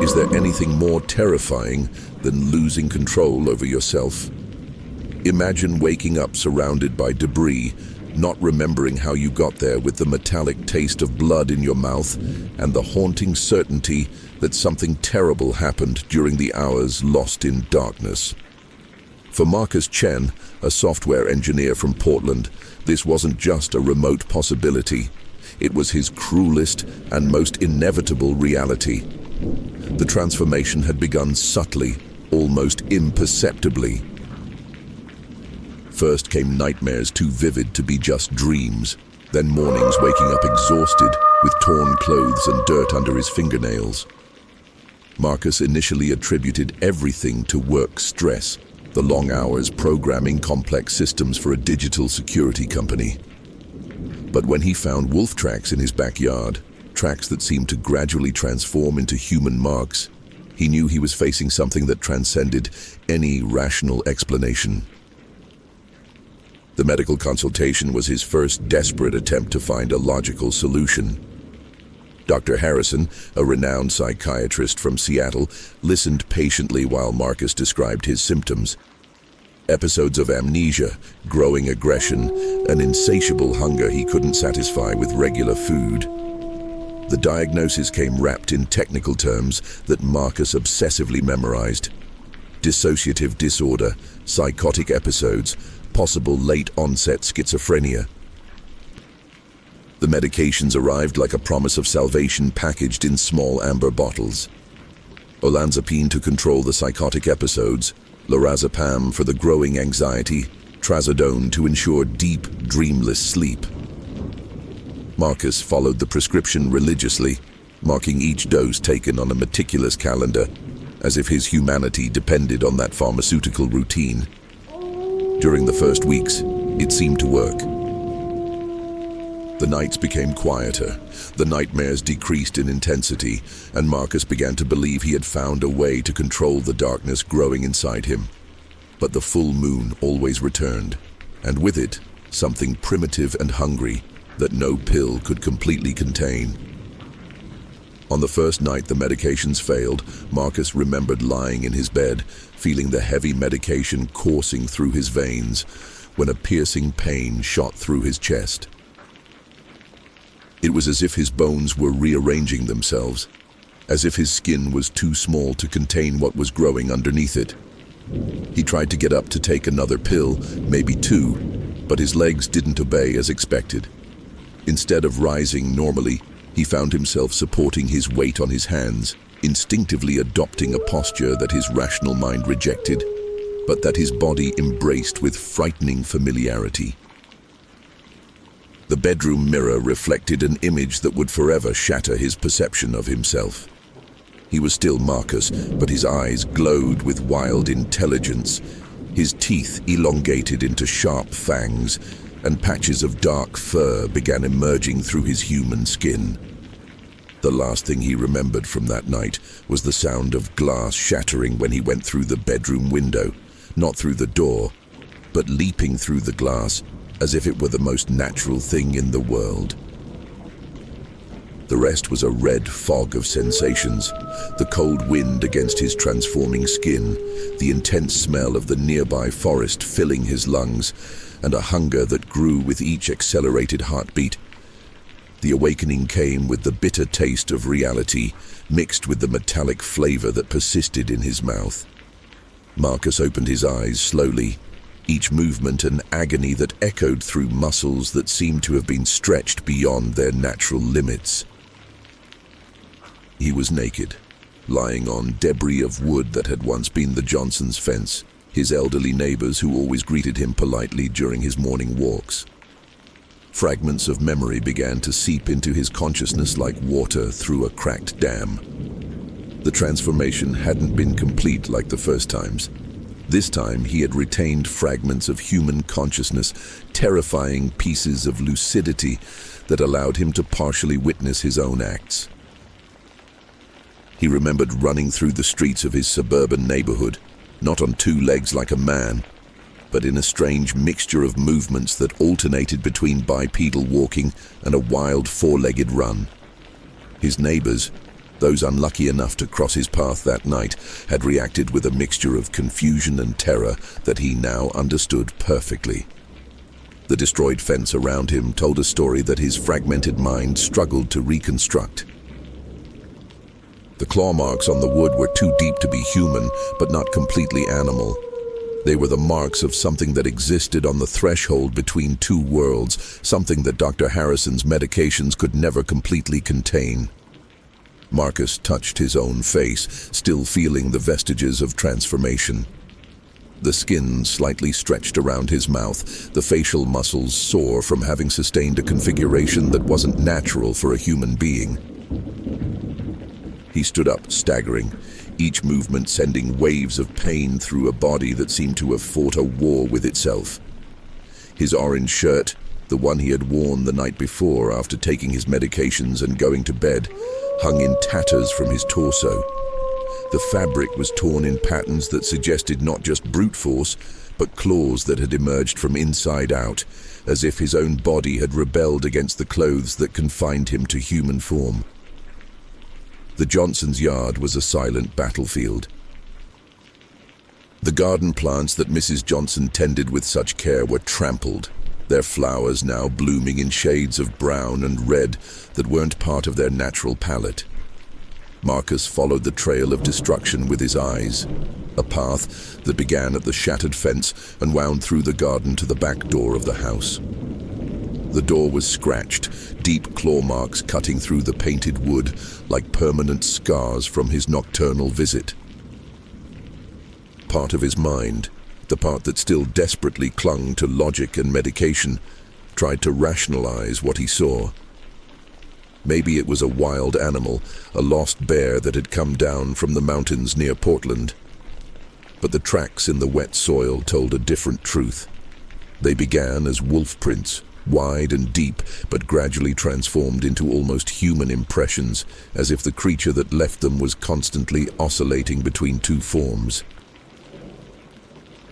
Is there anything more terrifying than losing control over yourself? Imagine waking up surrounded by debris, not remembering how you got there, with the metallic taste of blood in your mouth and the haunting certainty that something terrible happened during the hours lost in darkness. For Marcus Chen, a software engineer from Portland, this wasn't just a remote possibility. It was his cruelest and most inevitable reality. The transformation had begun subtly, almost imperceptibly. First came nightmares too vivid to be just dreams, then mornings waking up exhausted, with torn clothes and dirt under his fingernails. Marcus initially attributed everything to work stress, the long hours programming complex systems for a digital security company. But when he found wolf tracks in his backyard, tracks that seemed to gradually transform into human marks, he knew he was facing something that transcended any rational explanation. The medical consultation was his first desperate attempt to find a logical solution. Dr. Harrison, a renowned psychiatrist from Seattle, listened patiently while Marcus described his symptoms. Episodes of amnesia, growing aggression, an insatiable hunger he couldn't satisfy with regular food. The diagnosis came wrapped in technical terms that Marcus obsessively memorized. Dissociative disorder, psychotic episodes, possible late-onset schizophrenia. The medications arrived like a promise of salvation packaged in small amber bottles. Olanzapine to control the psychotic episodes, lorazepam for the growing anxiety, trazodone to ensure deep, dreamless sleep. Marcus followed the prescription religiously, marking each dose taken on a meticulous calendar, as if his humanity depended on that pharmaceutical routine. During the first weeks, it seemed to work. The nights became quieter, the nightmares decreased in intensity, and Marcus began to believe he had found a way to control the darkness growing inside him. But the full moon always returned, and with it, something primitive and hungry that no pill could completely contain. On the first night the medications failed, Marcus remembered lying in his bed, feeling the heavy medication coursing through his veins, when a piercing pain shot through his chest. It was as if his bones were rearranging themselves, as if his skin was too small to contain what was growing underneath it. He tried to get up to take another pill, maybe two, but his legs didn't obey as expected. Instead of rising normally, he found himself supporting his weight on his hands, instinctively adopting a posture that his rational mind rejected, but that his body embraced with frightening familiarity. The bedroom mirror reflected an image that would forever shatter his perception of himself. He was still Marcus, but his eyes glowed with wild intelligence, his teeth elongated into sharp fangs, and patches of dark fur began emerging through his human skin. The last thing he remembered from that night was the sound of glass shattering when he went through the bedroom window, not through the door, but leaping through the glass as if it were the most natural thing in the world. The rest was a red fog of sensations, the cold wind against his transforming skin, the intense smell of the nearby forest filling his lungs, and a hunger that grew with each accelerated heartbeat. The awakening came with the bitter taste of reality, mixed with the metallic flavor that persisted in his mouth. Marcus opened his eyes slowly, each movement an agony that echoed through muscles that seemed to have been stretched beyond their natural limits. He was naked, lying on debris of wood that had once been the Johnsons' fence, his elderly neighbors who always greeted him politely during his morning walks. Fragments of memory began to seep into his consciousness like water through a cracked dam. The transformation hadn't been complete like the first times. This time he had retained fragments of human consciousness, terrifying pieces of lucidity that allowed him to partially witness his own acts. He remembered running through the streets of his suburban neighborhood, not on two legs like a man, but in a strange mixture of movements that alternated between bipedal walking and a wild four-legged run. His neighbors, Those unlucky enough to cross his path that night had reacted with a mixture of confusion and terror that he now understood perfectly. The destroyed fence around him told a story that his fragmented mind struggled to reconstruct. The claw marks on the wood were too deep to be human, but not completely animal. They were the marks of something that existed on the threshold between two worlds, something that Dr. Harrison's medications could never completely contain. Marcus touched his own face, still feeling the vestiges of transformation. The skin slightly stretched around his mouth, the facial muscles sore from having sustained a configuration that wasn't natural for a human being. He stood up, staggering, each movement sending waves of pain through a body that seemed to have fought a war with itself. His orange shirt, the one he had worn the night before after taking his medications and going to bed, hung in tatters from his torso. The fabric was torn in patterns that suggested not just brute force, but claws that had emerged from inside out, as if his own body had rebelled against the clothes that confined him to human form. The Johnsons' yard was a silent battlefield. The garden plants that Mrs. Johnson tended with such care were trampled, their flowers now blooming in shades of brown and red that weren't part of their natural palette. Marcus followed the trail of destruction with his eyes, a path that began at the shattered fence and wound through the garden to the back door of the house. The door was scratched, deep claw marks cutting through the painted wood like permanent scars from his nocturnal visit. Part of his mind, the part that still desperately clung to logic and medication, tried to rationalize what he saw. Maybe it was a wild animal, a lost bear that had come down from the mountains near Portland. But the tracks in the wet soil told a different truth. They began as wolf prints, wide and deep, but gradually transformed into almost human impressions, as if the creature that left them was constantly oscillating between two forms.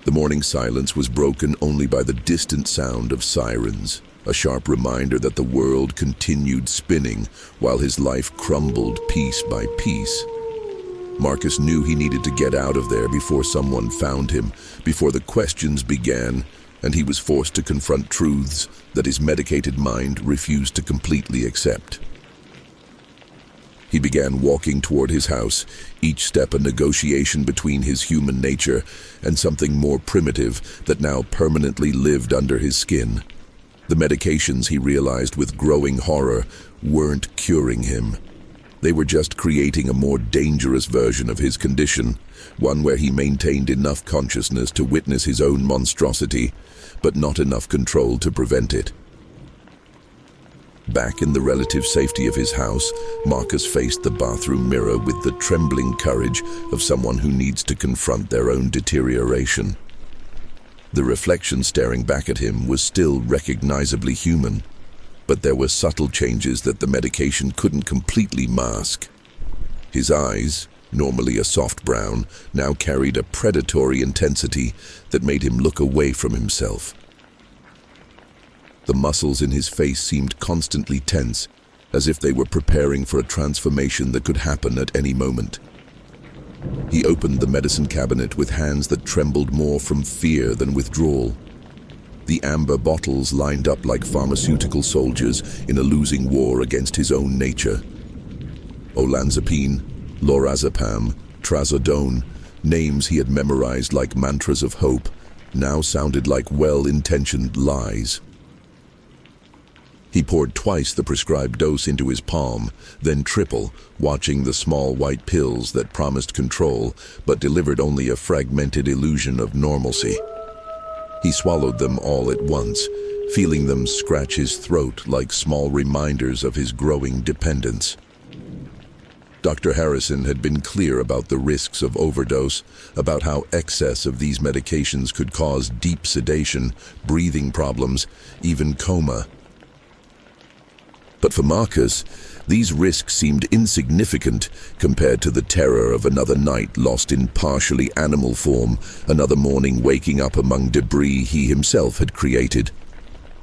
The morning silence was broken only by the distant sound of sirens, a sharp reminder that the world continued spinning while his life crumbled piece by piece. Marcus knew he needed to get out of there before someone found him, before the questions began, and he was forced to confront truths that his medicated mind refused to completely accept. He began walking toward his house, each step a negotiation between his human nature and something more primitive that now permanently lived under his skin. The medications, he realized with growing horror, weren't curing him. They were just creating a more dangerous version of his condition, one where he maintained enough consciousness to witness his own monstrosity, but not enough control to prevent it. Back in the relative safety of his house, Marcus faced the bathroom mirror with the trembling courage of someone who needs to confront their own deterioration. The reflection staring back at him was still recognizably human, but there were subtle changes that the medication couldn't completely mask. His eyes, normally a soft brown, now carried a predatory intensity that made him look away from himself. The muscles in his face seemed constantly tense, as if they were preparing for a transformation that could happen at any moment. He opened the medicine cabinet with hands that trembled more from fear than withdrawal. The amber bottles lined up like pharmaceutical soldiers in a losing war against his own nature. Olanzapine, lorazepam, trazodone, names he had memorized like mantras of hope, now sounded like well-intentioned lies. He poured twice the prescribed dose into his palm, then triple, watching the small white pills that promised control but delivered only a fragmented illusion of normalcy. He swallowed them all at once, feeling them scratch his throat like small reminders of his growing dependence. Dr. Harrison had been clear about the risks of overdose, about how excess of these medications could cause deep sedation, breathing problems, even coma. But for Marcus, these risks seemed insignificant compared to the terror of another night lost in partially animal form, another morning waking up among debris he himself had created.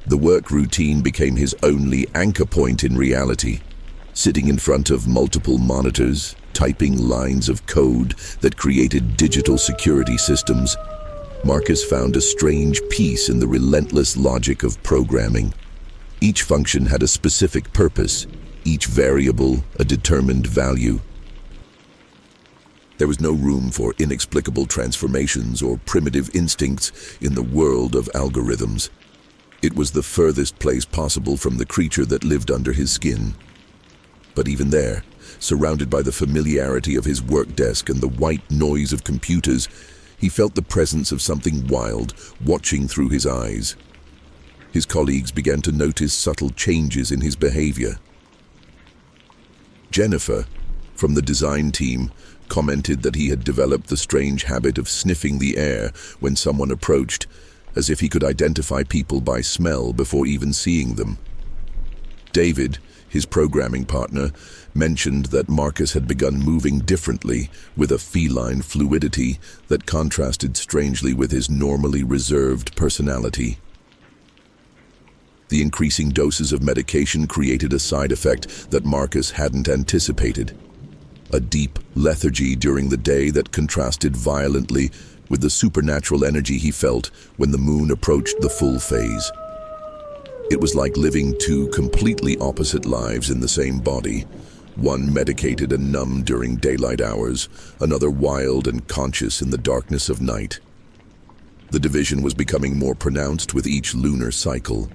The work routine became his only anchor point in reality. Sitting in front of multiple monitors, typing lines of code that created digital security systems, Marcus found a strange peace in the relentless logic of programming. Each function had a specific purpose, each variable a determined value. There was no room for inexplicable transformations or primitive instincts in the world of algorithms. It was the furthest place possible from the creature that lived under his skin. But even there, surrounded by the familiarity of his work desk and the white noise of computers, he felt the presence of something wild watching through his eyes. His colleagues began to notice subtle changes in his behavior. Jennifer, from the design team, commented that he had developed the strange habit of sniffing the air when someone approached, as if he could identify people by smell before even seeing them. David, his programming partner, mentioned that Marcus had begun moving differently with a feline fluidity that contrasted strangely with his normally reserved personality. The increasing doses of medication created a side effect that Marcus hadn't anticipated. A deep lethargy during the day that contrasted violently with the supernatural energy he felt when the moon approached the full phase. It was like living two completely opposite lives in the same body. One medicated and numb during daylight hours, another wild and conscious in the darkness of night. The division was becoming more pronounced with each lunar cycle.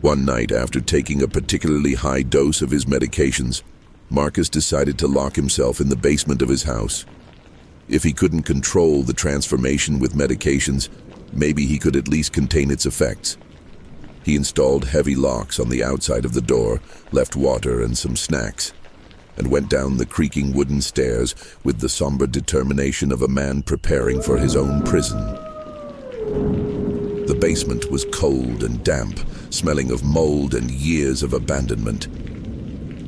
One night, after taking a particularly high dose of his medications, Marcus decided to lock himself in the basement of his house. If he couldn't control the transformation with medications, maybe he could at least contain its effects. He installed heavy locks on the outside of the door, left water and some snacks, and went down the creaking wooden stairs with the somber determination of a man preparing for his own prison. The basement was cold and damp, smelling of mold and years of abandonment.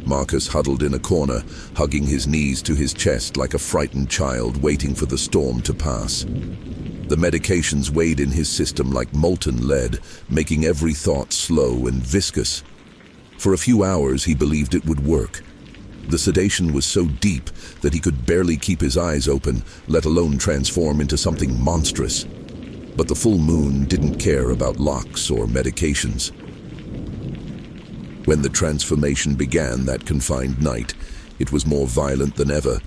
Marcus huddled in a corner, hugging his knees to his chest like a frightened child waiting for the storm to pass. The medications weighed in his system like molten lead, making every thought slow and viscous. For a few hours he believed it would work. The sedation was so deep that he could barely keep his eyes open, let alone transform into something monstrous. But the full moon didn't care about locks or medications. When the transformation began that confined night, it was more violent than ever,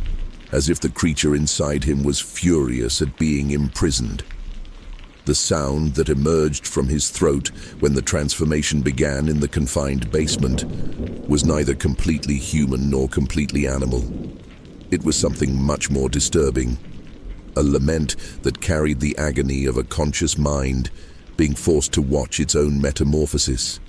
as if the creature inside him was furious at being imprisoned. The sound that emerged from his throat when the transformation began in the confined basement was neither completely human nor completely animal. It was something much more disturbing. A lament that carried the agony of a conscious mind being forced to watch its own metamorphosis.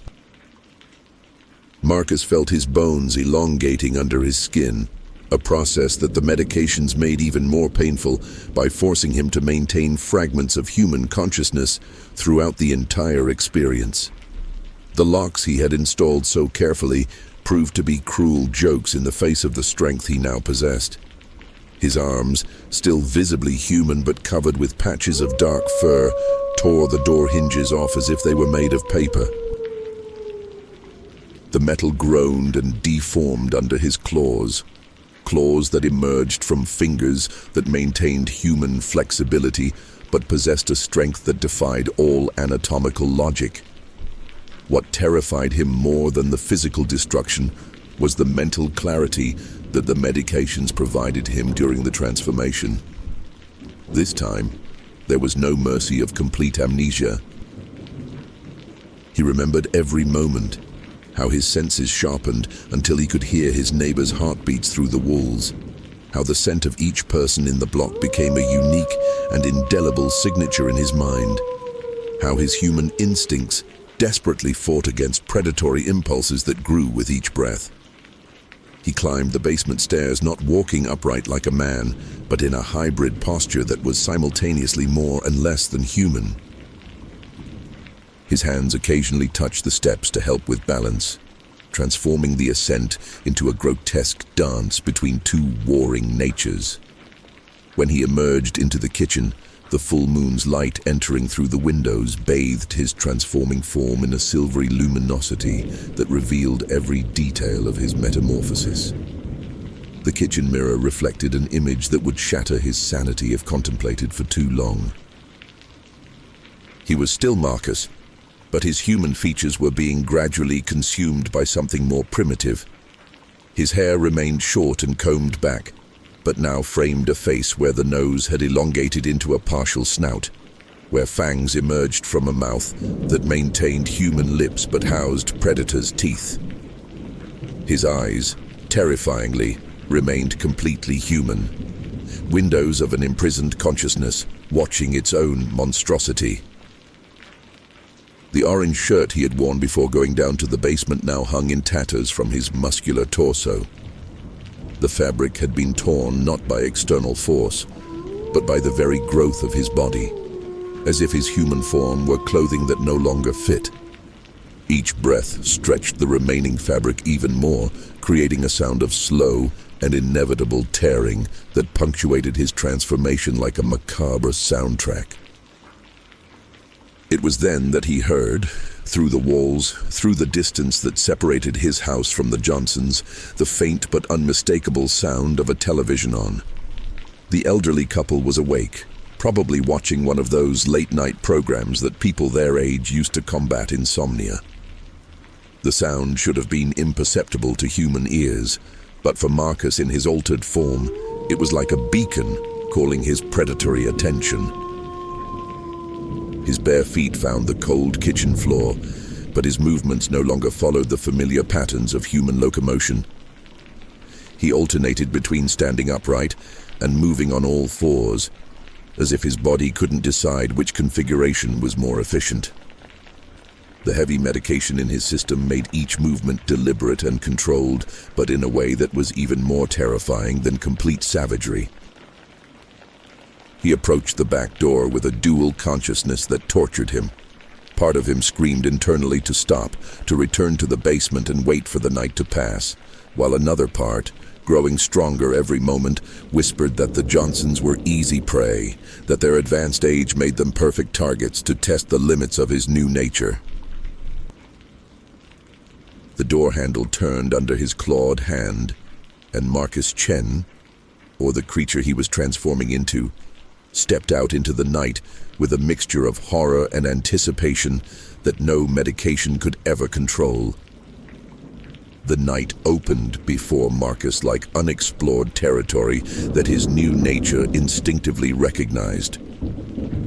Marcus felt his bones elongating under his skin, a process that the medications made even more painful by forcing him to maintain fragments of human consciousness throughout the entire experience. The locks he had installed so carefully proved to be cruel jokes in the face of the strength he now possessed. His arms, still visibly human but covered with patches of dark fur, tore the door hinges off as if they were made of paper. The metal groaned and deformed under his claws that emerged from fingers that maintained human flexibility but possessed a strength that defied all anatomical logic. What terrified him more than the physical destruction was the mental clarity that the medications provided him during the transformation. This time, there was no mercy of complete amnesia. He remembered every moment, how his senses sharpened until he could hear his neighbor's heartbeats through the walls, how the scent of each person in the block became a unique and indelible signature in his mind, how his human instincts desperately fought against predatory impulses that grew with each breath. He climbed the basement stairs, not walking upright like a man, but in a hybrid posture that was simultaneously more and less than human. His hands occasionally touched the steps to help with balance, transforming the ascent into a grotesque dance between two warring natures. When he emerged into the kitchen, The full moon's light entering through the windows bathed his transforming form in a silvery luminosity that revealed every detail of his metamorphosis. The kitchen mirror reflected an image that would shatter his sanity if contemplated for too long. He was still Marcus, but his human features were being gradually consumed by something more primitive. His hair remained short and combed back, but now framed a face where the nose had elongated into a partial snout, where fangs emerged from a mouth that maintained human lips but housed predators' teeth. His eyes, terrifyingly, remained completely human, windows of an imprisoned consciousness watching its own monstrosity. The orange shirt he had worn before going down to the basement now hung in tatters from his muscular torso. The fabric had been torn not by external force, but by the very growth of his body, as if his human form were clothing that no longer fit. Each breath stretched the remaining fabric even more, creating a sound of slow and inevitable tearing that punctuated his transformation like a macabre soundtrack. It was then that he heard, through the walls, through the distance that separated his house from the Johnsons', the faint but unmistakable sound of a television on. The elderly couple was awake, probably watching one of those late-night programs that people their age used to combat insomnia. The sound should have been imperceptible to human ears, but for Marcus in his altered form, it was like a beacon calling his predatory attention. His bare feet found the cold kitchen floor, but his movements no longer followed the familiar patterns of human locomotion. He alternated between standing upright and moving on all fours, as if his body couldn't decide which configuration was more efficient. The heavy medication in his system made each movement deliberate and controlled, but in a way that was even more terrifying than complete savagery. He approached the back door with a dual consciousness that tortured him. Part of him screamed internally to stop, to return to the basement and wait for the night to pass, while another part, growing stronger every moment, whispered that the Johnsons were easy prey, that their advanced age made them perfect targets to test the limits of his new nature. The door handle turned under his clawed hand, and Marcus Chen, or the creature he was transforming into, stepped out into the night with a mixture of horror and anticipation that no medication could ever control. The night opened before Marcus like unexplored territory that his new nature instinctively recognized.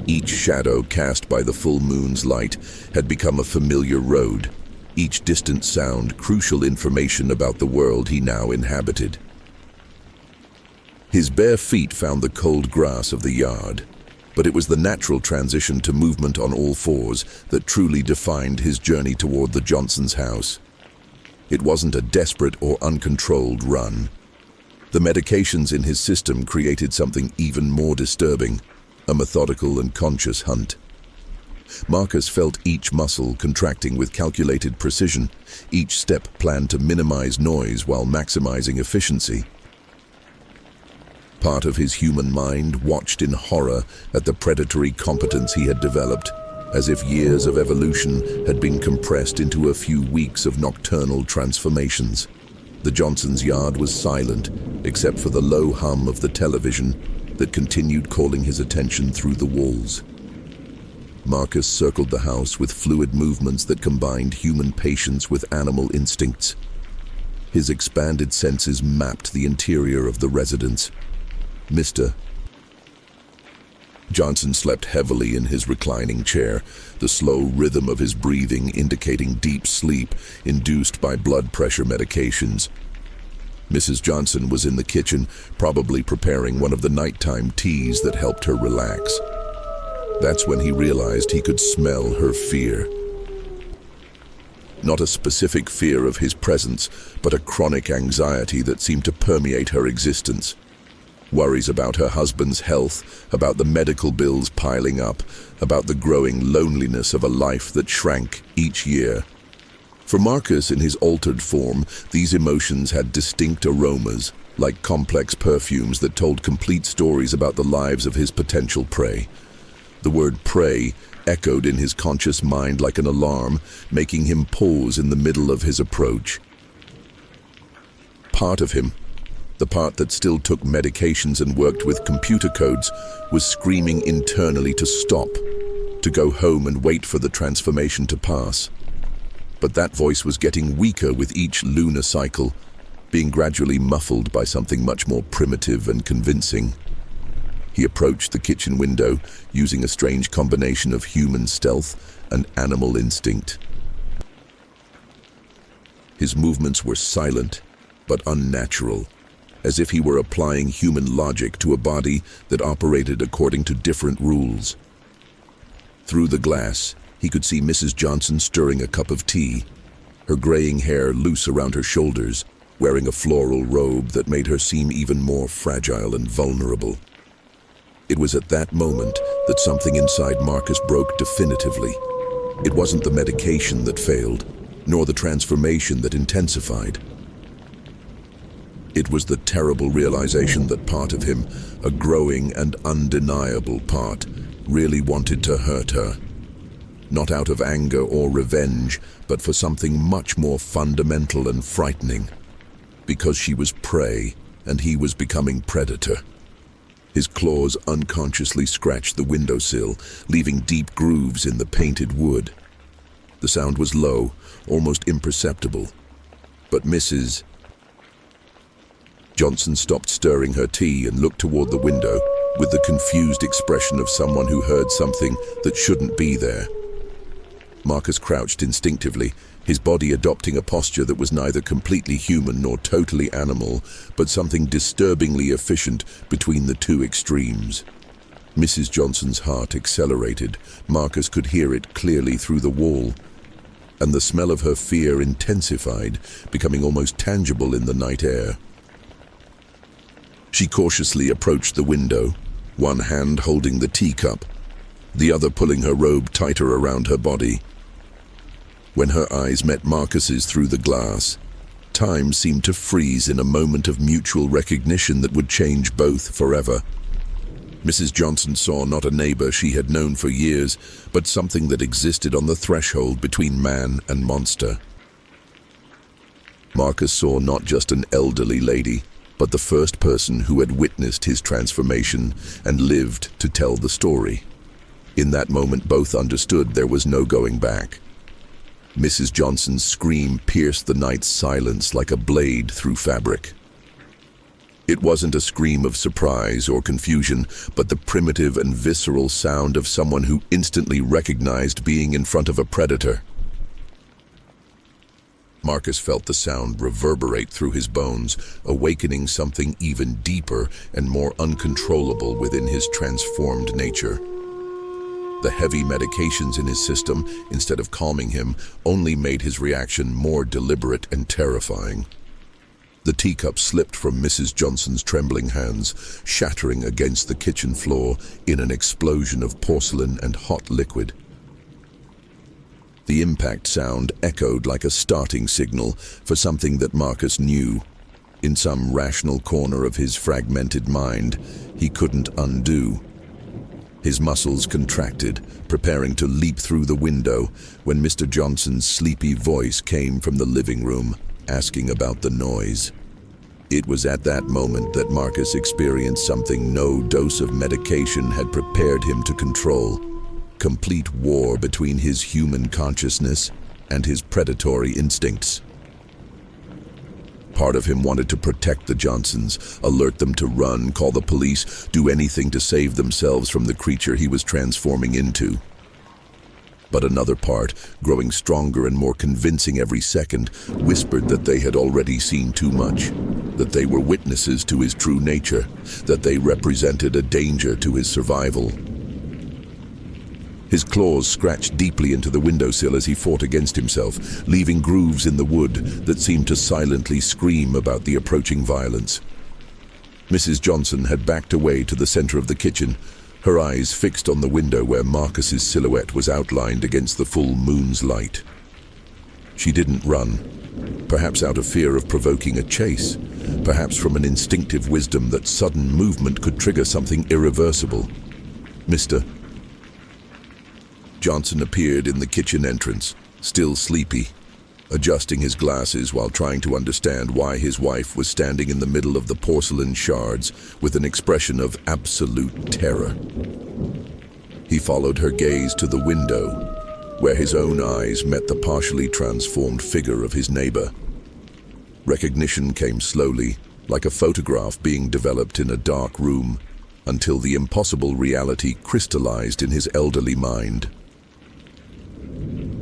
Each shadow cast by the full moon's light had become a familiar road, each distant sound crucial information about the world he now inhabited. His bare feet found the cold grass of the yard, but it was the natural transition to movement on all fours that truly defined his journey toward the Johnsons' house. It wasn't a desperate or uncontrolled run. The medications in his system created something even more disturbing, a methodical and conscious hunt. Marcus felt each muscle contracting with calculated precision, each step planned to minimize noise while maximizing efficiency. Part of his human mind watched in horror at the predatory competence he had developed, as if years of evolution had been compressed into a few weeks of nocturnal transformations. The Johnsons' yard was silent, except for the low hum of the television that continued calling his attention through the walls. Marcus circled the house with fluid movements that combined human patience with animal instincts. His expanded senses mapped the interior of the residence. Mr. Johnson slept heavily in his reclining chair, the slow rhythm of his breathing indicating deep sleep induced by blood pressure medications. Mrs. Johnson was in the kitchen, probably preparing one of the nighttime teas that helped her relax. That's when he realized he could smell her fear. Not a specific fear of his presence, but a chronic anxiety that seemed to permeate her existence. Worries about her husband's health, about the medical bills piling up, about the growing loneliness of a life that shrank each year. For Marcus, in his altered form, these emotions had distinct aromas, like complex perfumes that told complete stories about the lives of his potential prey. The word prey echoed in his conscious mind like an alarm, making him pause in the middle of his approach. Part of him, the part that still took medications and worked with computer codes, was screaming internally to stop, to go home and wait for the transformation to pass. But that voice was getting weaker with each lunar cycle, being gradually muffled by something much more primitive and convincing. He approached the kitchen window, using a strange combination of human stealth and animal instinct. His movements were silent, but unnatural, as if he were applying human logic to a body that operated according to different rules. Through the glass, he could see Mrs. Johnson stirring a cup of tea, her graying hair loose around her shoulders, wearing a floral robe that made her seem even more fragile and vulnerable. It was at that moment that something inside Marcus broke definitively. It wasn't the medication that failed, nor the transformation that intensified. It was the terrible realization that part of him, a growing and undeniable part, really wanted to hurt her. Not out of anger or revenge, but for something much more fundamental and frightening. Because she was prey, and he was becoming predator. His claws unconsciously scratched the windowsill, leaving deep grooves in the painted wood. The sound was low, almost imperceptible. But Mrs. Johnson stopped stirring her tea and looked toward the window with the confused expression of someone who heard something that shouldn't be there. Marcus crouched instinctively, his body adopting a posture that was neither completely human nor totally animal, but something disturbingly efficient between the two extremes. Mrs. Johnson's heart accelerated. Marcus could hear it clearly through the wall, and the smell of her fear intensified, becoming almost tangible in the night air. She cautiously approached the window, one hand holding the teacup, the other pulling her robe tighter around her body. When her eyes met Marcus's through the glass, time seemed to freeze in a moment of mutual recognition that would change both forever. Mrs. Johnson saw not a neighbor she had known for years, but something that existed on the threshold between man and monster. Marcus saw not just an elderly lady, but the first person who had witnessed his transformation and lived to tell the story. In that moment, both understood there was no going back. Mrs. Johnson's scream pierced the night's silence like a blade through fabric. It wasn't a scream of surprise or confusion, but the primitive and visceral sound of someone who instantly recognized being in front of a predator. Marcus felt the sound reverberate through his bones, awakening something even deeper and more uncontrollable within his transformed nature. The heavy medications in his system, instead of calming him, only made his reaction more deliberate and terrifying. The teacup slipped from Mrs. Johnson's trembling hands, shattering against the kitchen floor in an explosion of porcelain and hot liquid. The impact sound echoed like a starting signal for something that Marcus knew. In some rational corner of his fragmented mind, he couldn't undo. His muscles contracted, preparing to leap through the window, when Mr. Johnson's sleepy voice came from the living room, asking about the noise. It was at that moment that Marcus experienced something no dose of medication had prepared him to control. Complete war between his human consciousness and his predatory instincts. Part of him wanted to protect the Johnsons, alert them to run, call the police, do anything to save themselves from the creature he was transforming into. But another part, growing stronger and more convincing every second, whispered that they had already seen too much, that they were witnesses to his true nature, that they represented a danger to his survival. His claws scratched deeply into the windowsill as he fought against himself, leaving grooves in the wood that seemed to silently scream about the approaching violence. Mrs. Johnson had backed away to the center of the kitchen, her eyes fixed on the window where Marcus's silhouette was outlined against the full moon's light. She didn't run, perhaps out of fear of provoking a chase, perhaps from an instinctive wisdom that sudden movement could trigger something irreversible. Mr. Johnson appeared in the kitchen entrance, still sleepy, adjusting his glasses while trying to understand why his wife was standing in the middle of the porcelain shards with an expression of absolute terror. He followed her gaze to the window, where his own eyes met the partially transformed figure of his neighbor. Recognition came slowly, like a photograph being developed in a dark room, until the impossible reality crystallized in his elderly mind.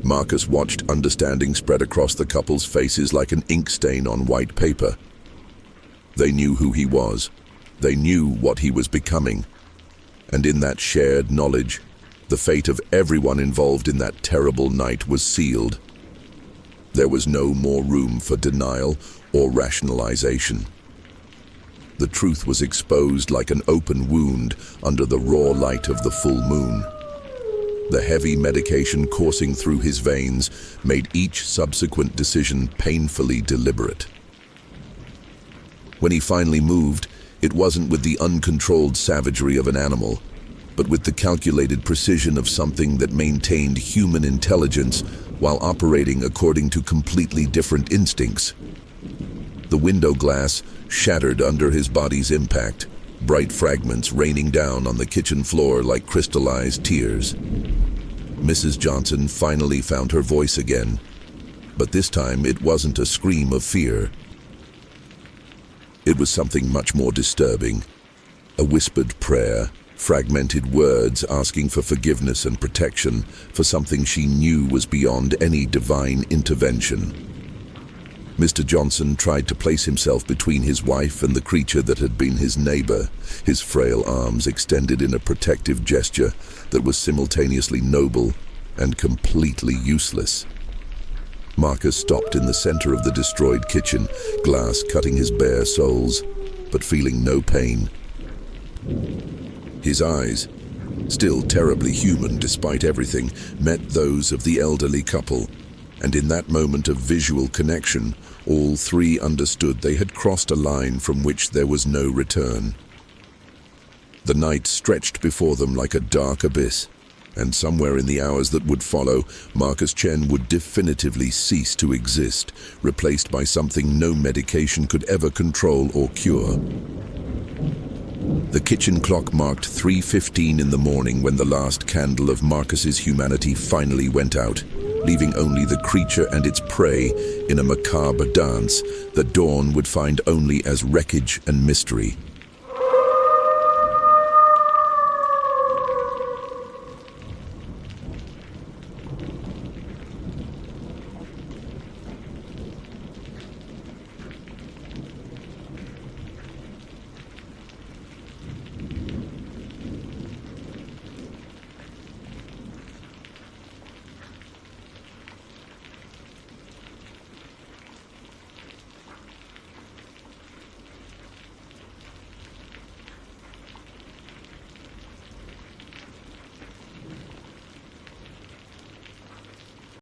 Marcus watched understanding spread across the couple's faces like an ink stain on white paper. They knew who he was. They knew what he was becoming. And in that shared knowledge, the fate of everyone involved in that terrible night was sealed. There was no more room for denial or rationalization. The truth was exposed like an open wound under the raw light of the full moon. The heavy medication coursing through his veins made each subsequent decision painfully deliberate. When he finally moved, it wasn't with the uncontrolled savagery of an animal, but with the calculated precision of something that maintained human intelligence while operating according to completely different instincts. The window glass shattered under his body's impact, bright fragments raining down on the kitchen floor like crystallized tears. Mrs. Johnson finally found her voice again, but this time it wasn't a scream of fear. It was something much more disturbing, a whispered prayer, fragmented words asking for forgiveness and protection for something she knew was beyond any divine intervention. Mr. Johnson tried to place himself between his wife and the creature that had been his neighbor, his frail arms extended in a protective gesture that was simultaneously noble and completely useless. Marcus stopped in the center of the destroyed kitchen, glass cutting his bare soles, but feeling no pain. His eyes, still terribly human despite everything, met those of the elderly couple, and in that moment of visual connection, all three understood they had crossed a line from which there was no return. The night stretched before them like a dark abyss, and somewhere in the hours that would follow, Marcus Chen would definitively cease to exist, replaced by something no medication could ever control or cure. The kitchen clock marked 3:15 in the morning when the last candle of Marcus's humanity finally went out, leaving only the creature and its prey in a macabre dance that dawn would find only as wreckage and mystery.